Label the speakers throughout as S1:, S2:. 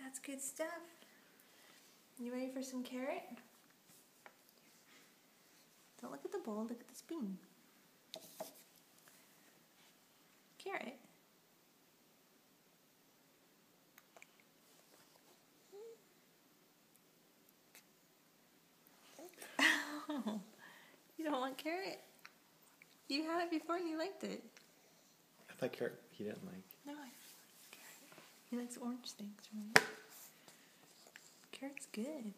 S1: That's good stuff. You ready for some carrot? Don't look at the bowl, look at the spoon. Carrot. Oh, you don't want carrot? You had it before and you liked it.
S2: I thought carrot he didn't like.
S1: No, I like carrot. He likes orange things, right? Carrot's good.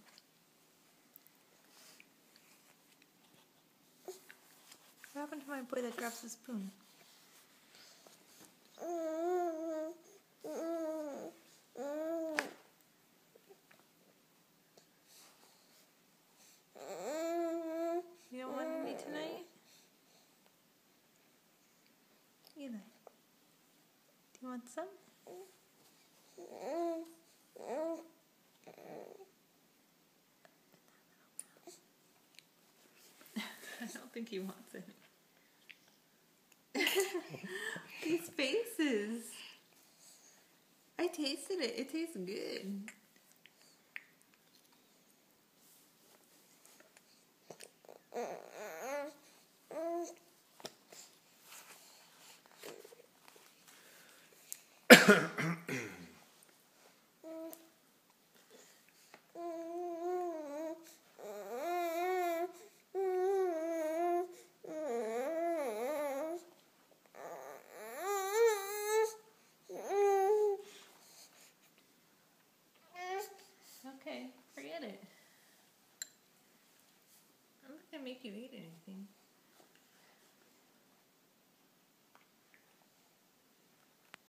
S1: What happened to my boy that grabs the spoon? You don't want me tonight? Eli, do you want some? I don't think he wants it. These faces. I tasted it. It tastes good. Okay, forget it. I'm not gonna make you eat anything.